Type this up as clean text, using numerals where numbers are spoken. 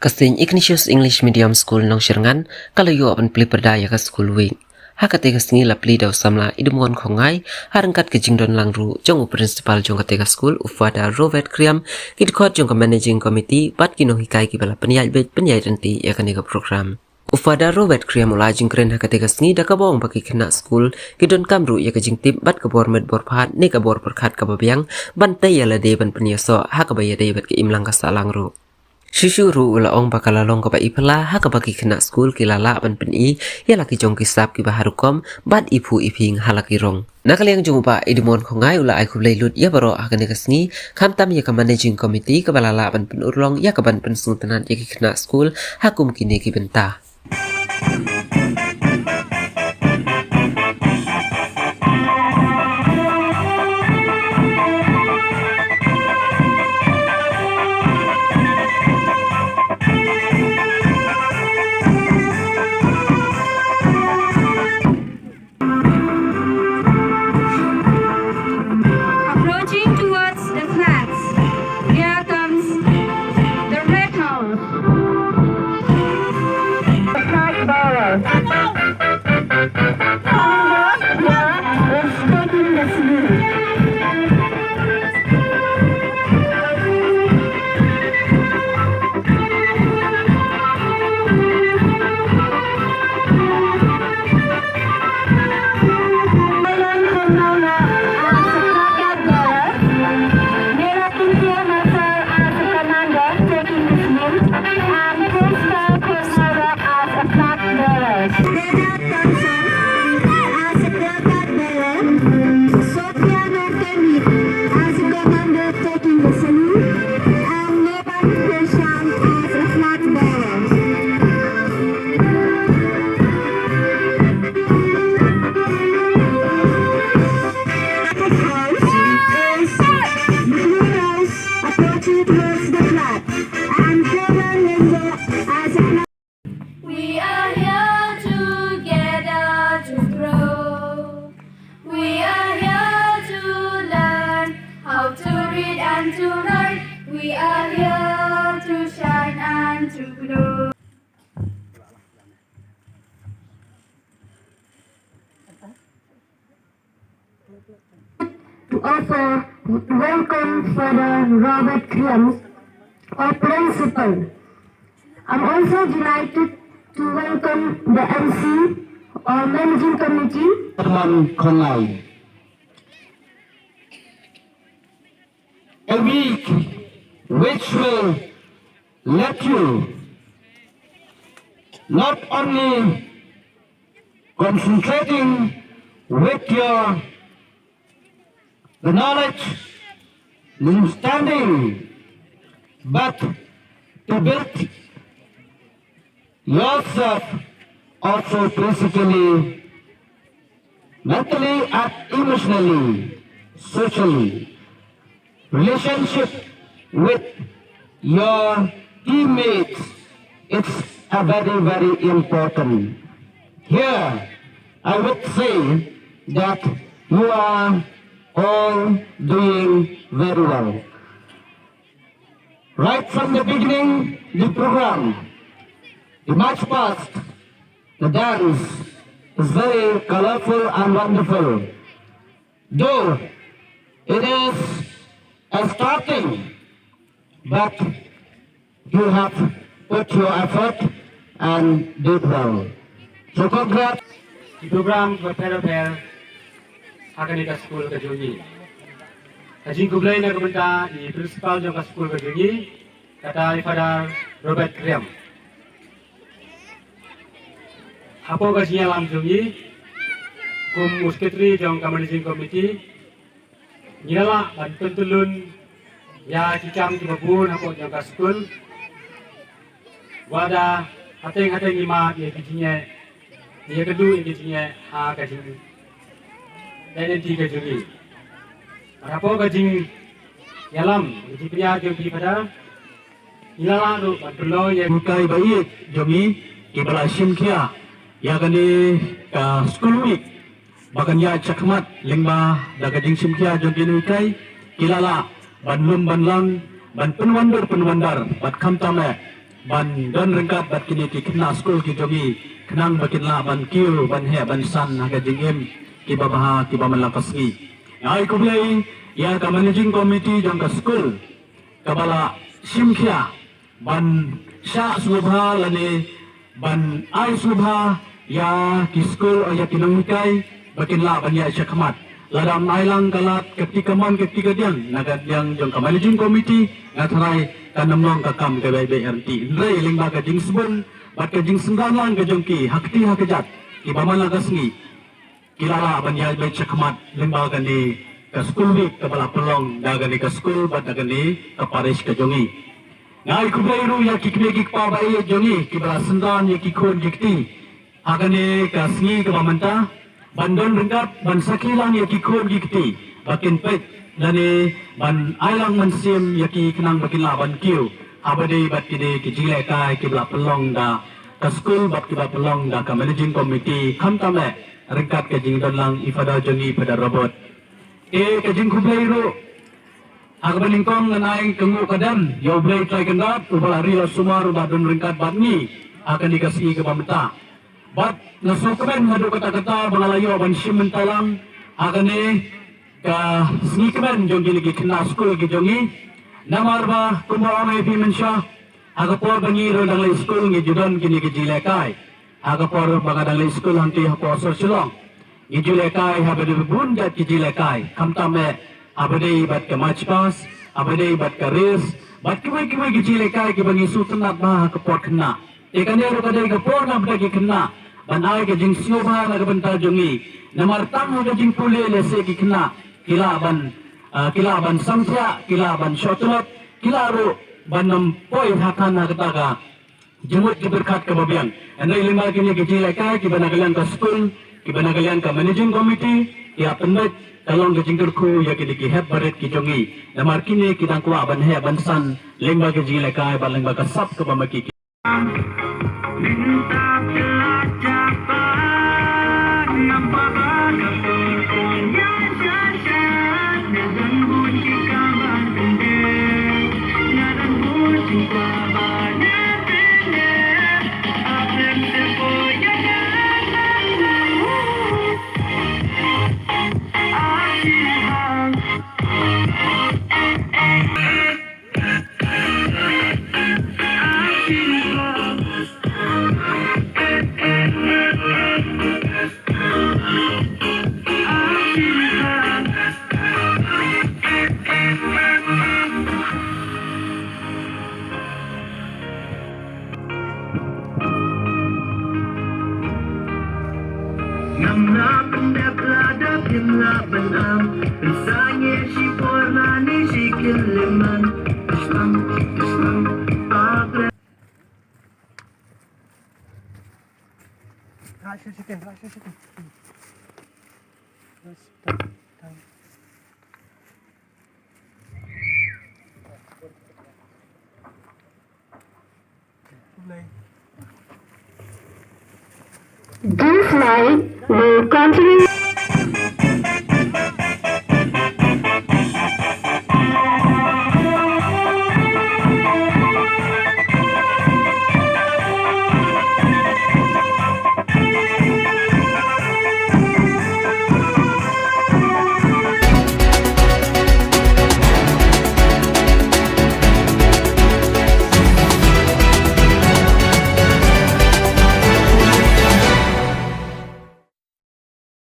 Kasing Ignatius English Medium School nong Sirangan kalayo apan pli perdaya ka school wing. Hakate kasngi lapli daw samla idumon khongai harangkat ke jingdon langru jong principal jong kate ka school ufada Robert Kriam kidkhot jong ka managing committee pat kinong hikai ki bala penyai ranti yakane ka program. Ufada Robert Kriam ula jingkren hakate kasngi da ka bong baki khna school kidon kamru ya ka jingtip bat ka bor met bor phat ne ka bor perkhat ka babyang bantai yala de ban penyaso hakabaya de bat ke imlang ka salangru. Shishuru ula ong bakala long ka ba ipala haka baki khna school kilala ban peni yala ki jong ki sap ki baharukom bat ipu iping halaki rong nakaliang jong ba idimon khongai ula ai khublei lut ya baro akane kasngi khamtam ya ka managing committee ka balala ban pen urlong ya ka ban pen sultanat ya ki khna school hakum kini ki benta. Approaching towards the flats, here comes the red house. The flag bearer. Is taking the salute. We are here together to grow. We are here to learn how to read and to write. We are here to shine and to glow. To offer welcome Father Robert Kriam, our principal. I'm also delighted to welcome the MC or Managing Committee. A week which will let you not only concentrating with the knowledge, the understanding, but to build yourself also physically, mentally and emotionally, socially. Relationship with your teammates, it's a very, very important. Here, I would say that you are all doing very well. Right from the beginning, the program, the march past, the dance is very colorful and wonderful. Though it is a starting, but you have put your effort and did well. So congrats. Di program berpera-pera akan di sekolah kejungi. Ajing kublai nak benda di principal jangka sekolah kejungi kata Father Robert Kriam. Apa gajinya lam jungi? Kum musketri jangka managing committee. Nyala bantuan tulun ya kicam kibabun apa jangka sekolah. Wada hateng lima dia gajinya. Dia kedua gajinya gaji. Dan nanti gaji. Apa gaji yalam gaji punya gaji pada ilala tu bantulo yang Bukai baik jami kibala simkia ya kani ka school week bagan ya cakmat lingba daga jing simkia jogi nukai kilala banlum banlang ban penwandar bat kam tame ban don rengkat bat kini ki kena school ki jogi kenang bakin la ban kiu ban he ban san ha ka jingem ki babaha ki baman lapas ni ai ko blai ya ka managing committee jong ka school kabala simkhia ban sha subha lane ban ai subha ya ki school ya kinongkai bakin la ban ya syakmat ladam ailang kalat ketika man ketika diang nagat yang jong ka managing committee ngatrai kanamlong ka kam ka BRT rei lingba ka jing sebun bat ka jing senggang lang ka jong ki hakti hakajat ki baman la kasngi kilala ban ya bai syakmat lingba ka ni ka school week ka bala pelong daga ni ka school bat daga ni ka parish ka jongi ngai ku bairu ya ki kne pa bai jongi ki bala sendan ya ki khon jikti agane ka sngi ka bamanta bandon rengkat ban sakilang ya ki khon jikti bakin pet dane ban ailang mansim ya ki kenang bakin la ban kiu abade bat kide ki jile kai ki bala pelong da ka school bat ki bala pelong da ka managing committee kham tame rengkat ka jing don lang ifada jongi pada robot ka jing ku bairu aku beningkong nganai kengu kadam yo blai try kendat ubala ria sumar badun ringkat badni akan dikasih ke pameta bat nasukaben ngadu kata-kata bangalayo ban simentalang akan ni ka snikben jongi lagi kena school gi jongi namarba kumara mai pi mensha aga por bangi ro dang school ngi judon kini gi jilekai aga por baga dang school hanti hapo so silong gi jilekai habe de bun jat gi jilekai kamtame abadai bat ke matchpass abadai bat ke race bat kiwai ke jilekai ke bangi sutunat bah ke pot kena ekane ro kadai ke por na bagi kena banai ke jing sioba na ke bentar jongi namar tang ke jing pule lese ke kena kila ban samsya kila ban shotlet kila ro banam poi hakan na ketaga jemut ke berkat ke babiang andai lima kini ke jilekai ke banagalian ke school ke banagalian ke managing committee ya pendet kalong ke jingkurku ya kini ki heb baret ki jongi namar kini kita kuah ban he ban san lengba ke jilekai ban lengba ke sap ke bamaki This light will continue.